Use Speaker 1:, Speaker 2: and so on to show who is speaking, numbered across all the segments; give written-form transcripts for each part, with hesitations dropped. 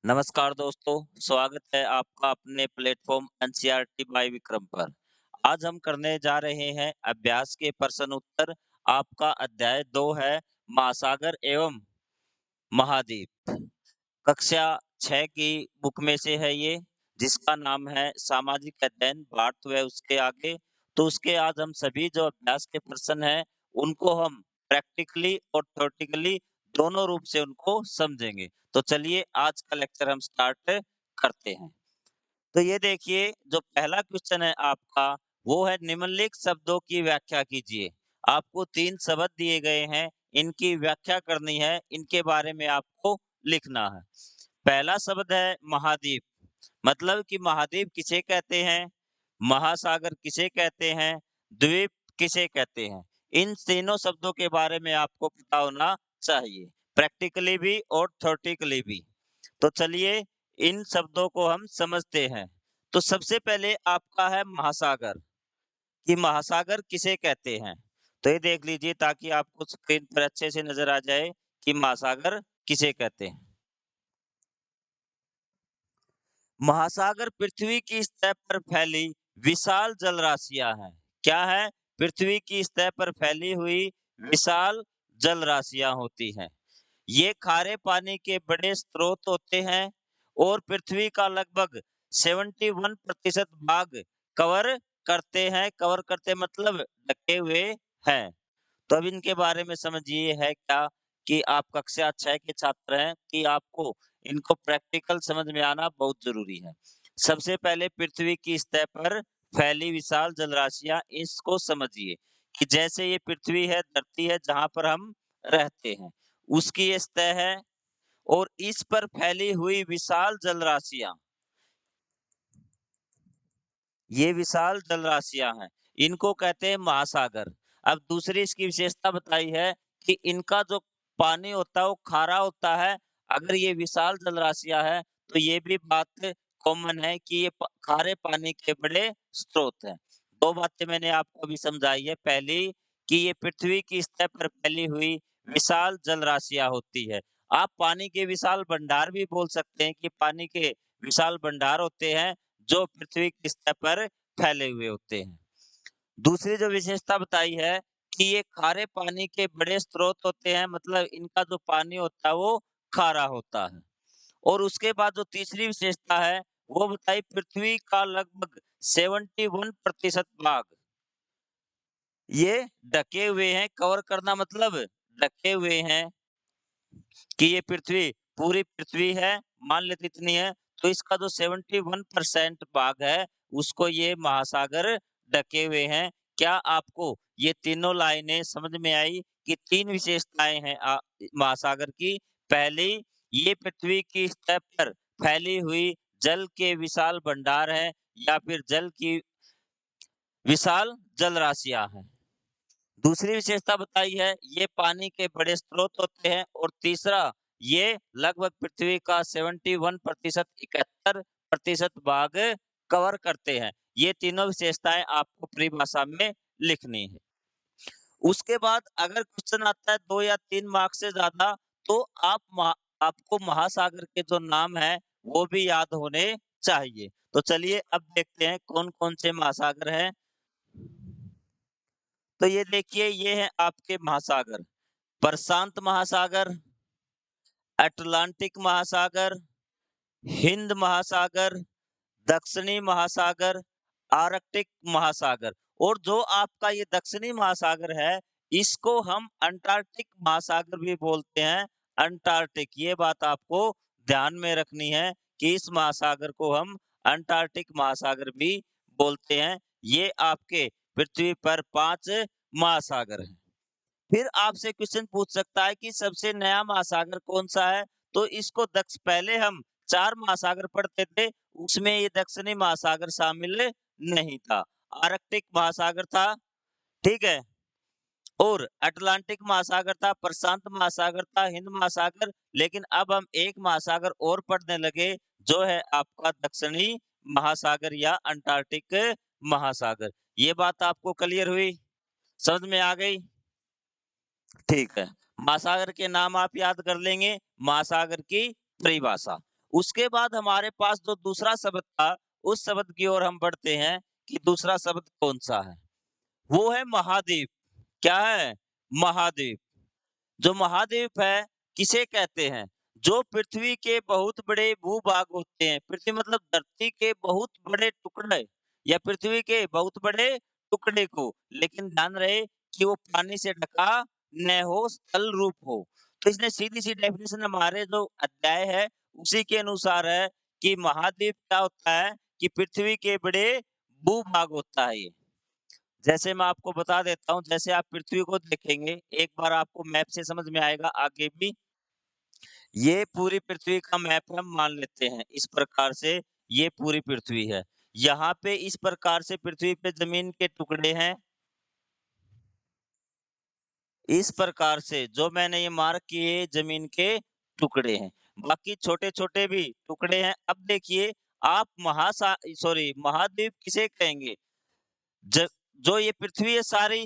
Speaker 1: नमस्कार दोस्तों, स्वागत है आपका अपने प्लेटफ़ॉर्म एनसीईआरटी बाय विक्रम पर। आज हम करने जा रहे हैं अभ्यास के प्रश्न उत्तर। आपका अध्याय 2 है महासागर एवं महाद्वीप। कक्षा 6 की बुक में से है ये, जिसका नाम है सामाजिक अध्ययन भारत व उसके आगे। तो उसके आज हम सभी जो अभ्यास के प्रश्न हैं, उनको हम प्रैक्टिकली और थ्योरेटिकली दोनों रूप से उनको समझेंगे। तो चलिए आज का लेक्चर हम स्टार्ट करते हैं। तो ये देखिए जो पहला क्वेश्चन है आपका, वो है निम्नलिखित शब्दों की व्याख्या कीजिए। आपको 3 शब्द दिए गए हैं, इनकी व्याख्या करनी है, इनके बारे में आपको लिखना है। पहला शब्द है महाद्वीप, मतलब कि महाद्वीप किसे कहते हैं, महासागर किसे कहते हैं, द्वीप किसे कहते हैं। इन तीनों शब्दों के बारे में आपको पता होना चाहिए, प्रैक्टिकली भी और थ्योरेटिकली भी। तो चलिए इन शब्दों को हम समझते हैं। तो सबसे पहले आपका है महासागर, कि महासागर किसे कहते हैं। तो ये देख लीजिए ताकि आपको स्क्रीन पर अच्छे से नजर आ जाए कि महासागर किसे कहते हैं। महासागर पृथ्वी की सतह पर फैली विशाल जलराशियां हैं। क्या है? पृथ्वी की सतह पर फैली हुई विशाल जलराशियां होती हैं। ये खारे पानी के बड़े स्रोत होते हैं और पृथ्वी का लगभग 71% भाग कवर करते हैं। कवर करते मतलब ढके हुए हैं। तो अब इनके बारे में समझिए है क्या, कि आप कक्षा 6 के छात्र हैं, कि आपको इनको प्रैक्टिकल समझ में आना बहुत ज़रूरी है। सबसे पहले पृथ्वी की सतह पर फैली विशाल जलराशियाँ, इसको समझिए कि जैसे ये पृथ्वी है, धरती है जहाँ पर हम रहते हैं, उसकी ये सतह है और इस पर फैली हुई विशाल जलराशियाँ, ये विशाल जलराशियां हैं, इनको कहते हैं महासागर। अब दूसरी इसकी विशेषता बताई है कि इनका जो पानी होता है वो खारा होता है। अगर ये विशाल जलराशियां है तो ये भी बात कॉमन है कि ये खारे पानी के बड़े स्रोत हैं। दो बातें मैंने आपको अभी समझाई है। पहली कि ये पृथ्वी की सतह पर फैली हुई विशाल जलराशियां होती है। आप पानी के विशाल भंडार भी बोल सकते हैं कि पानी के विशाल भंडार होते हैं जो पृथ्वी की सतह पर फैले हुए होते हैं। दूसरी जो विशेषता बताई है कि ये खारे पानी के बड़े स्रोत होते हैं, मतलब इनका जो पानी होता है वो खारा होता है। और उसके बाद जो तीसरी विशेषता है वो बताई, पृथ्वी का लगभग 71% भाग ये ढके हुए हैं। कवर करना मतलब ढके हुए हैं, कि ये पृथ्वी पूरी पृथ्वी है, मान लेते इतनी है, तो इसका जो 71% भाग है, उसको ये महासागर ढके हुए हैं। क्या आपको ये तीनों लाइनें समझ में आई कि 3 विशेषताएँ हैं महासागर की? पहली, ये पृथ्वी की सतह पर फैली हुई जल के विशाल भंडार है या फिर जल की विशाल जलराशियाँ हैं। दूसरी विशेषता बताई है, ये पानी के बड़े स्रोत होते हैं और तीसरा, ये लगभग पृथ्वी का 71% 71% भाग कवर करते हैं। ये तीनों विशेषताएं आपको परिभाषा में लिखनी है। उसके बाद अगर क्वेश्चन आता है 2 या 3 मार्क्स से ज्यादा, तो आपको महासागर के जो नाम है वो भी याद होने चाहिए। तो चलिए अब देखते हैं कौन कौन से महासागर हैं। तो ये देखिए, ये है आपके महासागर, प्रशांत महासागर, अटलांटिक महासागर, हिंद महासागर, दक्षिणी महासागर, आर्कटिक महासागर। और जो आपका ये दक्षिणी महासागर है, इसको हम अंटार्कटिक महासागर भी बोलते हैं। अंटार्कटिक, ये बात आपको ध्यान में रखनी है कि इस महासागर को हम अंटार्कटिक महासागर भी बोलते हैं। ये आपके पृथ्वी पर 5 महासागर हैं। फिर आपसे क्वेश्चन पूछ सकता है कि सबसे नया महासागर कौन सा है? तो इसको दक्ष पहले हम 4 महासागर पढ़ते थे, उसमें ये दक्षिणी महासागर शामिल नहीं था। आर्कटिक महासागर था, ठीक है? और अटलांटिक महासागर था, प्रशांत महासागर था, हिंद महासागर। लेकिन अब हम एक महासागर और पढ़ने लगे, जो है आपका दक्षिणी महासागर या अंटार्कटिक महासागर। ये बात आपको क्लियर हुई? समझ में आ गई? ठीक है। महासागर के नाम आप याद कर लेंगे, महासागर की परिभाषा। उसके बाद हमारे पास जो दूसरा शब्द था, उस शब्द की ओर हम बढ़ते हैं कि दूसरा शब्द कौन-सा है? वो है महाद्वीप। क्या है? महाद्वीप। जो महाद्वीप है, किसे कहते हैं? जो पृथ्वी के बहुत बड़े भू-भाग होते हैं, पृथ्वी मतलब धरती के बहुत बड़े टुकड़े या पृथ्वी के बहुत बड़े टुकड़े को, लेकिन ध्यान रहे कि वो पानी से ढका न हो, स्थल रूप हो। तो इसने सीधी-सी डेफिनिशन हमारे जो अध्याय है, उसी के अनुसार है कि महाद्वीप क्या होता है कि पृथ्वी के बड़े भू-भाग होता है ये। जैसे मैं आपको बता देता हूँ, जैसे आप पृथ्वी को देखेंगे, एक बार आपको मैप से समझ में आएगा आगे भी। ये पूरी पृथ्वी का मैप हम मान लेते हैं, इस प्रकार से ये पूरी पृथ्वी है। यहाँ पे इस प्रकार से पृथ्वी पे ज़मीन के टुकड़े हैं। इस प्रकार से जो मैंने ये मार्क किए ज़मीन के टुकड़े हैं। बाकी छोटे-छोटे भी टुकड़े हैं। अब देखिए आप महाद्वीप किसे कहेंगे? ज जो ये पृथ्वी है सारी,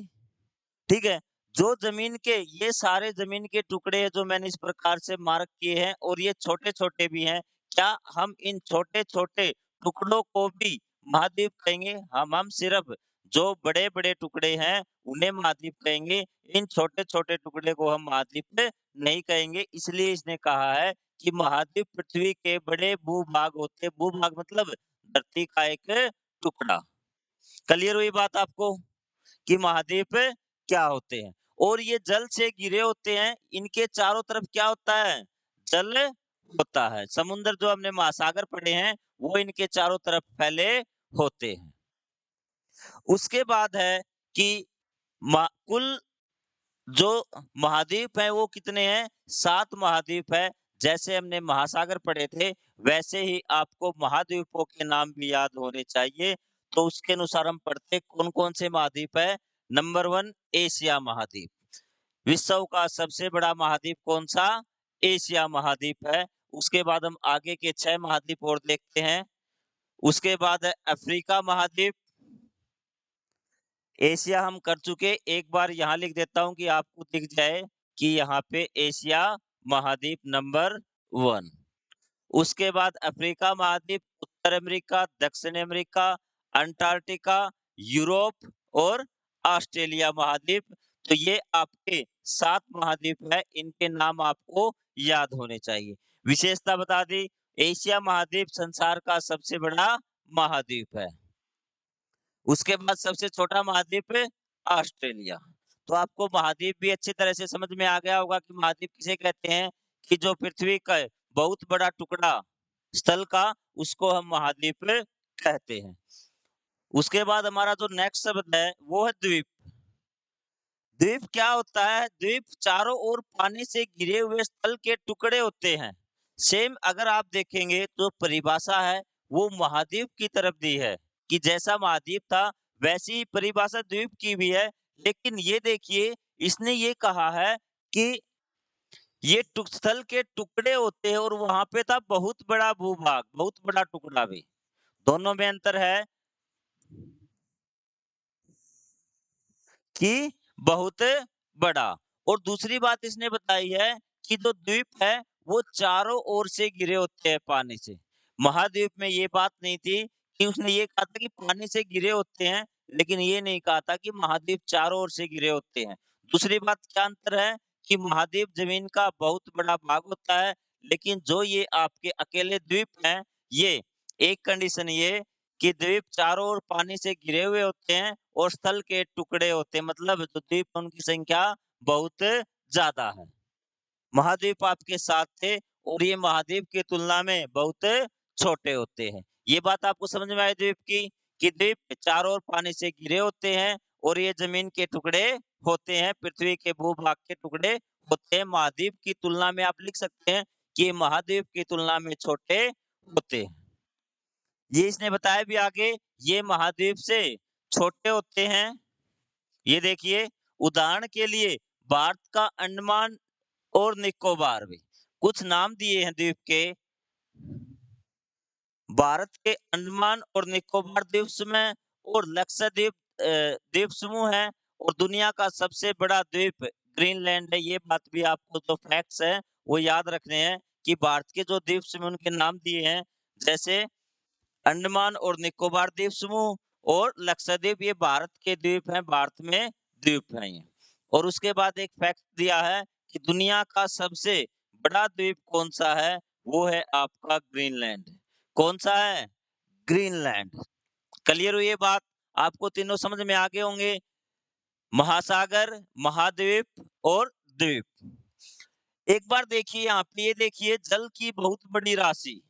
Speaker 1: ठीक है? जो ज़मीन के ये सारे ज़मीन के टुकड़े हैं जो मैंने इस प्रकार से मार्क किए हैं और ये छोटे-छोटे भी हैं। क्या हम इन छोटे-छोटे टुकड़ों को भी महाद्वीप कहेंगे? हम सिर्फ़ जो बड़े-बड़े टुकड़े हैं, उन्हें महाद्वीप कहेंगे। इन छोटे-छोटे टुकड़े को हम महाद्वीप नहीं कहेंगे। इसलिए इसने कहा है कि महाद्वीप पृथ्वी के बड़े भू-भाग होते हैं। भू-भाग मतलब धरती का एक टुकड़ा। क्लियर हुई बात आपको? कि महाद्वीप क्या होते हैं और ये जल से घिरे होते हैं। इनके चारों तरफ क्या होता है? जल होता है। समुद्र जो हमने महासागर पढ़े हैं, वो इनके चारों तरफ फैले होते हैं। उसके बाद है कि कुल जो महाद्वीप हैं वो कितने हैं? 7 महाद्वीप है। जैसे हमने महासागर पढ़े थे, वैसे ही आपको महाद्वीपों के नाम भी याद होने चाहिए। तो उसके अनुसार हम पढ़ते कौन-कौन से महाद्वीप है? नंबर 1 एशिया महाद्वीप। विश्व का सबसे बड़ा महाद्वीप कौन-सा? एशिया महाद्वीप है। उसके बाद हम आगे के 6 महाद्वीप और देखते हैं। उसके बाद है अफ्रीका महाद्वीप। एशिया हम कर चुके, एक बार यहाँ लिख देता हूँ कि आपको दिख जाए कि यहाँ पे एशिया महाद्वीप नंबर 1। उसके बाद अफ्रीका महाद्वीप, उत्तर अमेरिका, दक्षिण अमेरिका, अंटार्कटिका, यूरोप और ऑस्ट्रेलिया महाद्वीप। तो ये आपके 7 महाद्वीप है, इनके नाम आपको याद होने चाहिए। विशेषता बता दी, एशिया महाद्वीप संसार का सबसे बड़ा महाद्वीप है। उसके बाद सबसे छोटा महाद्वीप है ऑस्ट्रेलिया। तो आपको महाद्वीप भी अच्छी तरह से समझ में आ गया होगा कि महाद्वीप किसे कहते हैं कि जो पृथ्वी का बहुत बड़ा टुकड़ा स्थल का उसको हम महाद्वीप कहते हैं। उसके बाद हमारा जो नेक्स्ट शब्द है वो है द्वीप। द्वीप क्या होता है? द्वीप चारों ओर पानी से घिरे हुए स्थल के टुकड़े होते हैं। सेम अगर आप देखेंगे तो परिभाषा है वो महाद्वीप की तरफ दी है कि जैसा महाद्वीप था वैसी ही परिभाषा द्वीप की भी है। लेकिन ये देखिए इसने ये कहा है कि ये स्थल के टुकड़े होते हैं और वहां पे था बहुत बड़ा भूभाग, बहुत बड़ा टुकड़ा भी। दोनों में अंतर है कि बहुत बड़ा। और दूसरी बात इसने बताई है कि जो द्वीप है वो चारों ओर से घिरे होते हैं पानी से। महाद्वीप में ये बात नहीं थी कि उसने ये कहा था कि पानी से घिरे होते हैं, लेकिन ये नहीं कहा था कि महाद्वीप चारों ओर से घिरे होते हैं। दूसरी बात क्या अंतर है कि महाद्वीप जमीन का बहुत बड़ा भाग होता है, लेकिन जो ये आपके अकेले द्वीप हैं, ये एक कंडीशन ये कि द्वीप चारों ओर पानी से घिरे हुए होते हैं और स्थल के टुकड़े होते हैं, मतलब जो द्वीप है उनकी संख्या बहुत ज्यादा है। महाद्वीप आपके साथ थे और ये महाद्वीप की तुलना में बहुत छोटे होते हैं। ये बात आपको समझ में आई द्वीप की कि द्वीप चारों ओर पानी से घिरे होते हैं और ये जमीन के टुकड़े होते हैं, पृथ्वी के भूभाग के टुकड़े होते हैं। महाद्वीप की तुलना में आप लिख सकते हैं कि ये महाद्वीप की तुलना में छोटे होते हैं। ये इसने बताया भी आगे, ये महाद्वीप से छोटे होते हैं। ये देखिए उदाहरण के लिए भारत का अंडमान और निकोबार भी कुछ नाम दिए हैं द्वीप के। भारत के अंडमान और निकोबार द्वीप समूह और लक्षद्वीप द्वीप समूह है और दुनिया का सबसे बड़ा द्वीप ग्रीनलैंड है। ये बात भी आपको जो फैक्ट्स है वो याद रखने हैं कि भारत के जो द्वीप समूह उनके नाम दिए हैं, जैसे अंडमान और निकोबार द्वीप समूह और लक्षद्वीप, ये भारत के द्वीप हैं, भारत में द्वीप हैं ये। और उसके बाद एक फैक्ट दिया है कि दुनिया का सबसे बड़ा द्वीप कौन-सा है? वो है आपका ग्रीनलैंड। कौन-सा है? ग्रीनलैंड। क्लियर हुई ये बात? आपको तीनों समझ में आ गए होंगे, महासागर, महाद्वीप और द्वीप। एक बार देखिए यहाँ पे, ये देखिए जल की बहुत बड़ी राशि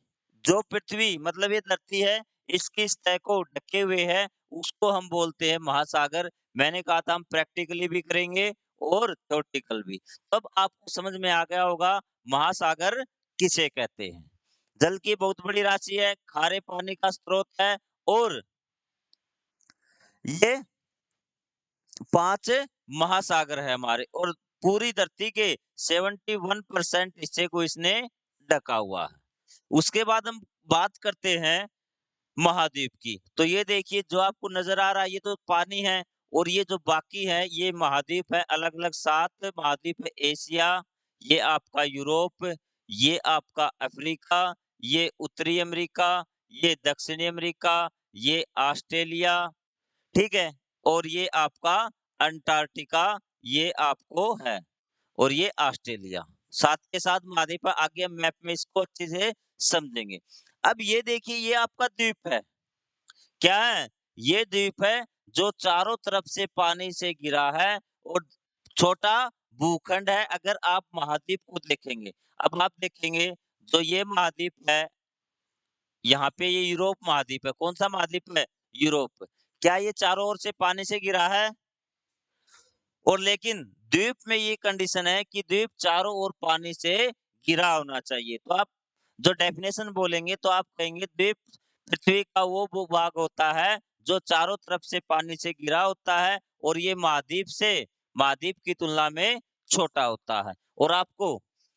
Speaker 1: जो पृथ्वी मतलब ये धरती है, इसकी सतह को ढके हुए है, उसको हम बोलते हैं महासागर। मैंने कहा था हम प्रैक्टिकली भी करेंगे और थ्योरेटिकल भी। तब आपको समझ में आ गया होगा महासागर किसे कहते हैं। जल की बहुत बड़ी राशि है, खारे पानी का स्रोत है और ये 5 महासागर है हमारे, और पूरी धरती के 71% हिस्से को इसने ढका हुआ है। उसके बाद हम बात करते हैं महाद्वीप की। तो ये देखिए जो आपको नज़र आ रहा है ये तो पानी है, और ये जो बाकी है ये महाद्वीप है, अलग-अलग 7 महाद्वीप है। एशिया, ये आपका यूरोप, ये आपका अफ्रीका, ये उत्तरी अमेरिका, ये दक्षिणी अमेरिका, ये ऑस्ट्रेलिया, ठीक है? और ये आपका अंटार्कटिका, ये आपको है, और ये ऑस्ट्रेलिया। साथ के साथ महाद्वीप है, आगे हम मैप में इसको अच्छे से समझेंगे। अब ये देखिए ये आपका द्वीप है। क्या है? ये द्वीप है जो चारों तरफ से पानी से घिरा है और छोटा भूखंड है अगर आप महाद्वीप को देखेंगे। अब आप देखेंगे जो ये महाद्वीप है, यहाँ पे ये यूरोप महाद्वीप है। कौन-सा महाद्वीप है? यूरोप। क्या ये चारों ओर से पानी से घिरा है? और लेकिन द्वीप में ये कंडीशन है कि द्वीप चारों ओर पानी से घिरा होना चाहिए। तो आप जो डेफिनेशन बोलेंगे तो आप कहेंगे द्वीप पृथ्वी का वो भूभाग होता है जो चारों तरफ से पानी से घिरा होता है, और ये महाद्वीप की तुलना में छोटा होता है। और आपको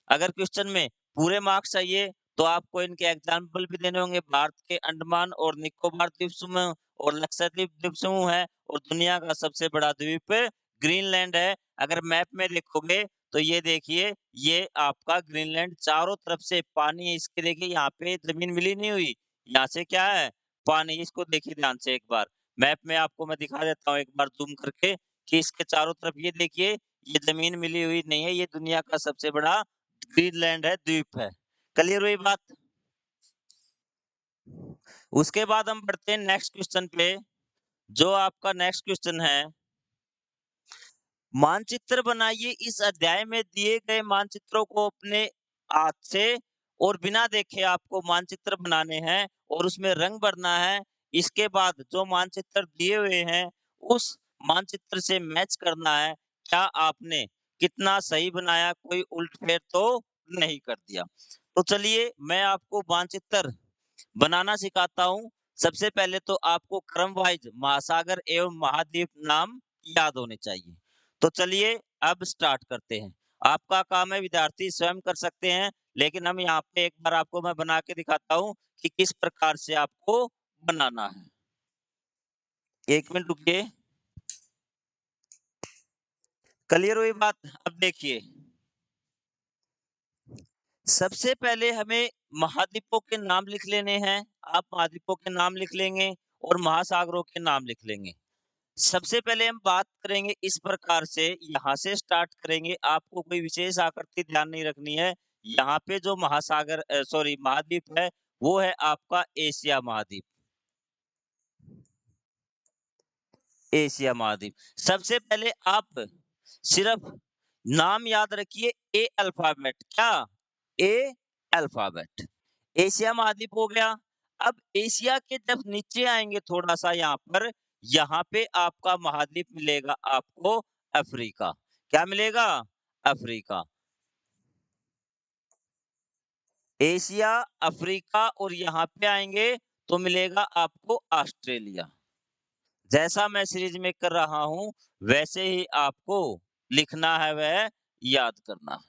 Speaker 1: अगर क्वेश्चन में पूरे मार्क्स चाहिए तो आपको इनके एग्जाम्पल भी देने होंगे। भारत के अंडमान और निकोबार द्वीप समूह और लक्षद्वीप द्वीप समूह है, और दुनिया का सबसे बड़ा द्वीप ग्रीनलैंड है। अगर मैप में देखोगे तो ये देखिए ये आपका ग्रीनलैंड, चारों तरफ से पानी है, इसके देखिए यहाँ पे जमीन मिली नहीं हुई, यहाँ से क्या है? पानी। इसको देखिए ध्यान से एक बार, मैप में आपको मैं दिखा देता हूँ एक बार ज़ूम करके कि इसके चारों तरफ ये देखिए ये जमीन मिली हुई नहीं है, ये दुनिया का सबसे बड़ा ग्रीनलैंड है, द्वीप है। क्लियर हुई बात? उसके बाद हम बढ़ते हैं नेक्स्ट क्वेश्चन पे, जो आपका नेक्स्ट क्वेश्चन है, मानचित्र बनाइए। इस अध्याय में दिए गए मानचित्रों को अपने हाथ से और बिना देखे आपको मानचित्र बनाने हैं और उसमें रंग भरना है। इसके बाद जो मानचित्र दिए हुए हैं उस मानचित्र से मैच करना है। क्या आपने कितना सही बनाया, कोई उलट-फेर तो नहीं कर दिया। तो चलिए मैं आपको मानचित्र बनाना सिखाता हूँ। सबसे पहले तो आपको क्रम वाइज महासागर एवं महाद्वीप नाम याद होने चाहिए। तो चलिए अब स्टार्ट करते हैं। आपका काम है विद्यार्थी स्वयं कर सकते हैं, लेकिन हम यहाँ पे एक बार आपको मैं बना के दिखाता हूँ कि किस प्रकार से आपको बनाना है। 1 मिनट रुकिए। क्लियर हुई बात? अब देखिए, सबसे पहले हमें महाद्वीपों के नाम लिख लेने हैं। आप महाद्वीपों के नाम लिख लेंगे और महासागरों के नाम लिख लेंगे। सबसे पहले हम बात करेंगे इस प्रकार से, यहाँ से स्टार्ट करेंगे। आपको कोई विशेष आकृति ध्यान नहीं रखनी है। यहाँ पे जो सॉरी महाद्वीप है, वो है आपका एशिया महाद्वीप। एशिया महाद्वीप। सबसे पहले आप सिर्फ नाम याद रखिए, ए अल्फाबेट। क्या? ए अल्फाबेट। एशिया महाद्वीप हो गया। अब एशिया के जब नीचे आएँगे थोड़ा-सा यहाँ पे आपका महाद्वीप मिलेगा आपको अफ्रीका। क्या मिलेगा? अफ्रीका। एशिया, अफ्रीका, और यहाँ पे आएँगे तो मिलेगा आपको ऑस्ट्रेलिया। जैसा मैं सीरीज में कर रहा हूँ, वैसे ही आपको लिखना है, वह याद करना है।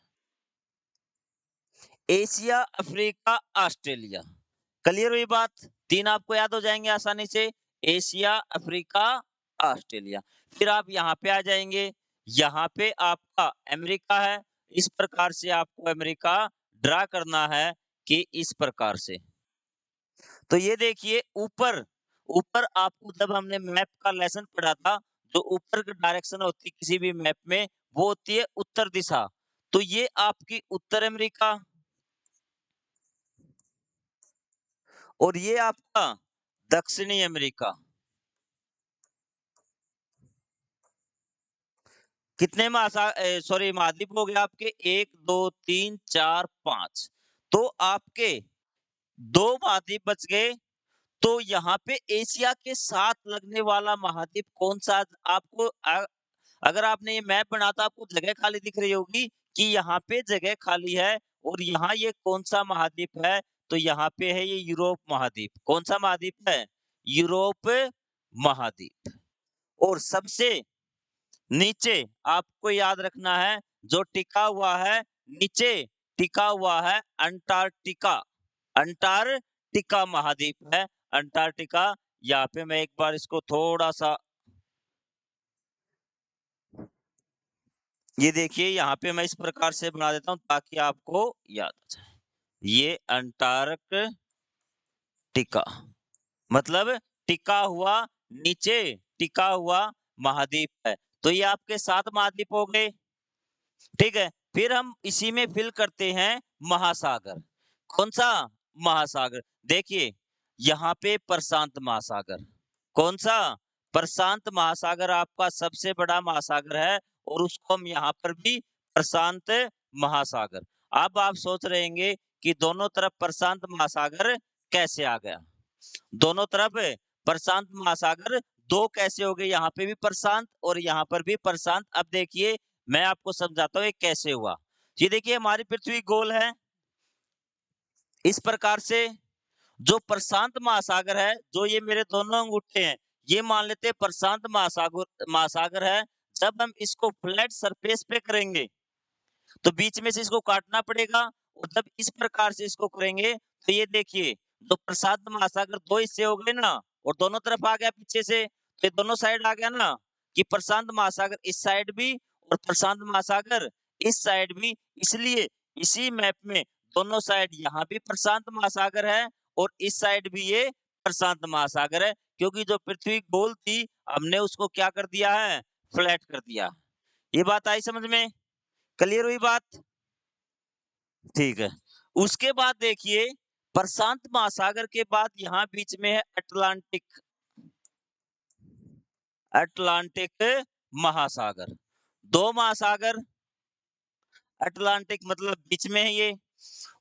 Speaker 1: Asia, Africa, Australia. क्लियर हुई बात? 3 आपको याद हो जाएँगे आसानी से। Asia, Africa, Australia. फिर आप यहाँ पे आ जाएँगे, यहाँ पे आपका अमेरिका है। इस प्रकार से आपको अमेरिका ड्रा करना है कि इस प्रकार से। तो ये देखिए ऊपर ऊपर आपको जब हमने मैप का लेसन पढ़ा था, जो ऊपर की डायरेक्शन होती है किसी भी मैप में, वो होती है उत्तर दिशा। तो ये आपकी उत्तर अमेरिका और ये आपका दक्षिणी अमेरिका। कितने सॉरी महाद्वीप हो गए आपके 1, 2, 3, 4, 5। तो आपके 2 महाद्वीप बच गए। तो यहाँ पे एशिया के साथ लगने वाला महाद्वीप कौन-सा आपको अगर आपने ये मैप बना तो आपको जगह खाली दिख रही होगी कि यहाँ पे जगह खाली है और यहाँ ये कौन-सा महाद्वीप है, तो यहाँ पे है ये यूरोप महाद्वीप। कौन-सा महाद्वीप है? यूरोप महाद्वीप। और सबसे नीचे आपको याद रखना है जो टिका हुआ है, नीचे टिका हुआ है अंटार्कटिका। अंटार्कटिका महाद्वीप है, अंटार्कटिका। यहाँ पे मैं एक बार इसको थोड़ा-सा ये देखिए यहाँ पे मैं इस प्रकार से बना देता हूँ ताकि आपको याद आ जाए। ये अंटार्कटिका मतलब टिका हुआ नीचे टिका हुआ महाद्वीप है। तो ये आपके 7 महाद्वीप हो गए, ठीक है? फिर हम इसी में फिल करते हैं महासागर। कौन-सा? महासागर। देखिए, यहाँ पे प्रशांत महासागर। कौन-सा? प्रशांत महासागर आपका सबसे बड़ा महासागर है और उसको हम यहाँ पर भी प्रशांत महासागर। अब आप सोच रहे होंगे कि दोनों तरफ प्रशांत महासागर कैसे आ गया? दोनों तरफ प्रशांत महासागर 2 कैसे हो गए? यहाँ पे भी प्रशांत और यहाँ पर भी प्रशांत। अब देखिए, मैं आपको समझाता हूँ ये कैसे हुआ। ये देखिए हमारी पृथ्वी गोल है। इस प्रकार से जो प्रशांत महासागर है, जो ये मेरे दोनों अंगूठे हैं, ये मान लेते हैं प्रशांत महासागर है। जब हम इसको फ्लैट सरफेस पे करेंगे, तो बीच में से इसको काटना पड़ेगा और जब इस प्रकार से इसको करेंगे, तो ये देखिए, जो प्रशांत महासागर 2 हिस्से हो गए ना और दोनों तरफ आ गया पीछे से, तो ये दोनों साइड आ गया ना कि प्रशांत महासागर इस साइड भी और प्रशांत महासागर इस साइड भी। इसलिए इसी मैप में दोनों साइड यहाँ भी प्रशांत महासागर है और इस साइड भी ये प्रशांत महासागर है, क्योंकि जो पृथ्वी गोल थी, हमने उसको क्या कर दिया है? फ्लैट कर दिया। ये बात आई समझ में? क्लियर हुई बात? ठीक है। उसके बाद देखिए प्रशांत महासागर के बाद यहाँ बीच में है अटलांटिक अटलांटिक महासागर। 2 महासागर अटलांटिक मतलब बीच में है ये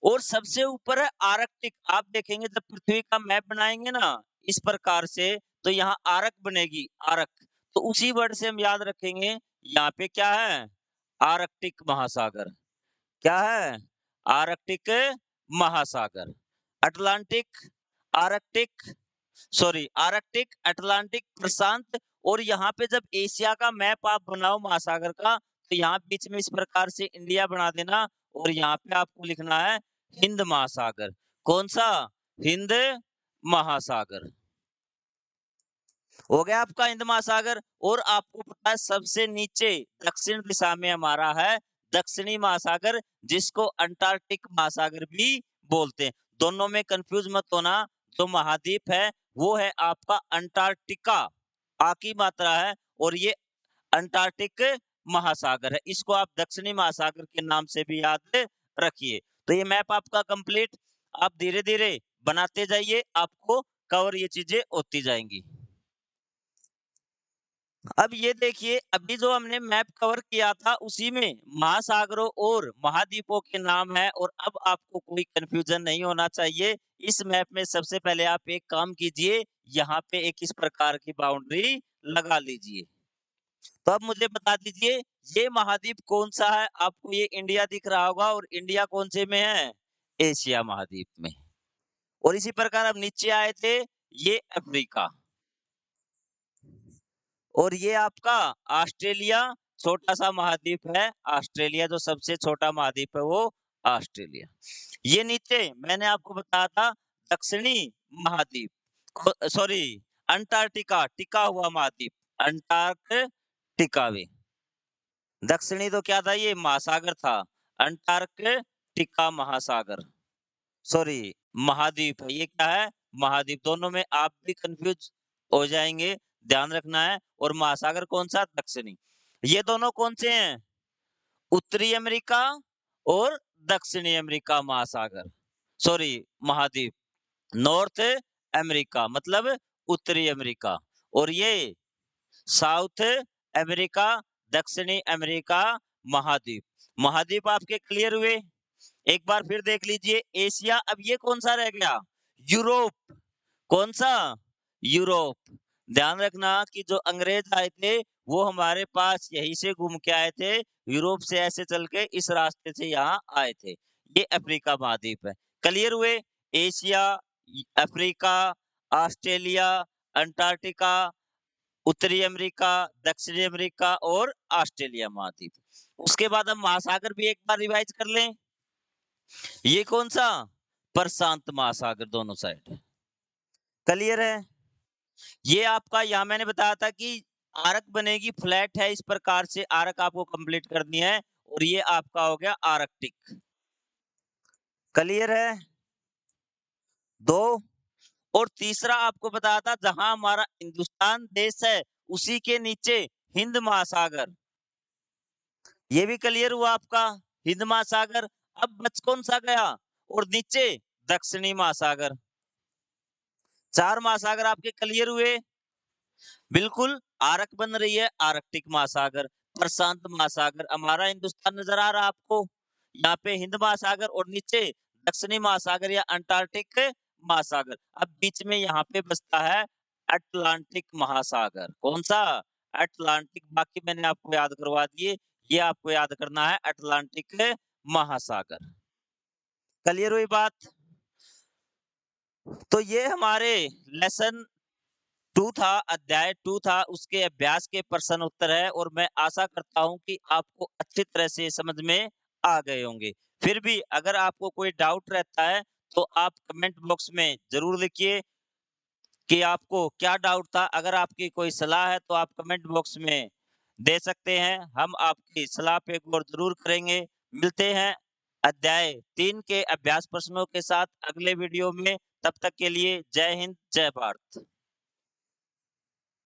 Speaker 1: और सबसे ऊपर है आर्कटिक। आप देखेंगे जब पृथ्वी का मैप बनाएंगे ना इस प्रकार से, तो यहाँ आर्क बनेगी, आर्क। तो उसी वर्ड से हम याद रखेंगे, यहाँ पे क्या है? आर्कटिक महासागर। क्या है? आर्कटिक महासागर। अटलांटिक, आर्कटिक आर्कटिक, अटलांटिक, प्रशांत। और यहाँ पे जब एशिया का मैप आप बनाओ महासागर का, तो यहाँ बीच में इस प्रकार से इंडिया बना देना और यहाँ पे आपको लिखना है हिंद महासागर। कौन सा? हिंद महासागर। हो गया आपका हिंद महासागर। और आपको पता है सबसे नीचे दक्षिण दिशा में हमारा है दक्षिणी महासागर, जिसको अंटार्कटिक महासागर भी बोलते हैं। दोनों में कंफ्यूज मत होना। जो महाद्वीप है वो है आपका अंटार्कटिका, आ की मात्रा है, और ये अंटार्कटिक महासागर है। इसको आप दक्षिणी महासागर के नाम से भी याद रखिए। तो ये मैप आपका कंप्लीट। आप धीरे धीरे बनाते जाइए, आपको कवर ये चीजें होती जाएंगी। अब ये देखिए अभी जो हमने मैप कवर किया था उसी में महासागरों और महाद्वीपों के नाम है, और अब आपको कोई कंफ्यूजन नहीं होना चाहिए। इस मैप में सबसे पहले आप एक काम कीजिए, यहाँ पे एक इस प्रकार की बाउंड्री लगा लीजिए। तो अब मुझे बता दीजिए ये महाद्वीप कौन सा है? आपको ये इंडिया दिख रहा होगा और इंडिया कौन से में है? एशिया महाद्वीप में। और इसी प्रकार अब नीचे आए थे, ये अफ्रीका और ये आपका ऑस्ट्रेलिया, छोटा-सा महाद्वीप है। ऑस्ट्रेलिया जो सबसे छोटा महाद्वीप है वो ऑस्ट्रेलिया। ये नीचे मैंने आपको बताया था दक्षिणी महाद्वीप, सॉरी अंटार्कटिका, टिका हुआ महाद्वीप, अंटार्कटिका भी। दक्षिणी तो क्या था? ये महासागर था, अंटार्कटिका। अंटार्कटिका महासागर, सॉरी महाद्वीप है। ये क्या है? महाद्वीप। दोनों में आप भी कंफ्यूज हो जाएँगे, ध्यान रखना है। और महासागर कौन-सा? दक्षिणी। ये दोनों कौन से हैं? उत्तरी अमेरिका और दक्षिणी अमेरिका महासागर, सॉरी महाद्वीप। नॉर्थ अमेरिका मतलब उत्तरी अमेरिका, और ये साउथ अमेरिका, दक्षिणी अमेरिका महाद्वीप। महाद्वीप आपके क्लियर हुए? एक बार फिर देख लीजिए एशिया। अब ये कौन-सा रह गया? यूरोप। कौन-सा? यूरोप। ध्यान रखना कि जो अंग्रेज आए थे, वो हमारे पास यहीं से घूम के आए थे, यूरोप से ऐसे चल के इस रास्ते से यहाँ आए थे। ये अफ्रीका महाद्वीप है। क्लियर हुए? एशिया, अफ्रीका, ऑस्ट्रेलिया, अंटार्कटिका, उत्तरी अमेरिका, दक्षिणी अमेरिका और ऑस्ट्रेलिया महाद्वीप। उसके बाद हम महासागर भी एक बार रिवाइज कर लें। ये कौन-सा? प्रशांत महासागर दोनों साइड। क्लियर है? ये आपका यहाँ मैंने बताया था कि आर्क बनेगी, फ्लैट है, इस प्रकार से आर्क आपको कंप्लीट करनी है, और ये आपका हो गया आर्कटिक। क्लियर है? 2। और तीसरा आपको बताया था जहां हमारा हिंदुस्तान देश है, उसी के नीचे हिंद महासागर। ये भी क्लियर हुआ आपका, हिंद महासागर। अब बच कौन सा गया? और नीचे दक्षिणी महासागर। 4 महासागर आपके क्लियर हुए। बिल्कुल आर्क बन रही है, आर्कटिक महासागर, प्रशांत महासागर, हमारा हिंदुस्तान नजर आ रहा है आपको। यहाँ पे हिंद महासागर और नीचे दक्षिणी महासागर या अंटार्कटिक महासागर। अब बीच में यहाँ पे बसता है अटलांटिक महासागर। कौन सा? अटलांटिक। बाकी मैंने आपको याद करवा दिए, ये आपको याद करना है अटलांटिक महासागर। क्लियर हुई बात? तो ये हमारे लेसन 2 था, अध्याय 2 था, उसके अभ्यास के प्रश्न उत्तर है, और मैं आशा करता हूँ कि आपको अच्छी तरह से समझ में आ गए होंगे। फिर भी अगर आपको कोई डाउट रहता है, तो आप कमेंट बॉक्स में ज़रूर लिखिए कि आपको क्या डाउट था। अगर आपकी कोई सलाह है, तो आप कमेंट बॉक्स में दे सकते हैं। हम आपकी सलाह पे गौर ज़रूर करेंगे। मिलते हैं अध्याय 3 के अभ्यास प्रश्नों के साथ अगले वीडियो में। तब तक के लिए जय हिंद, जय भारत।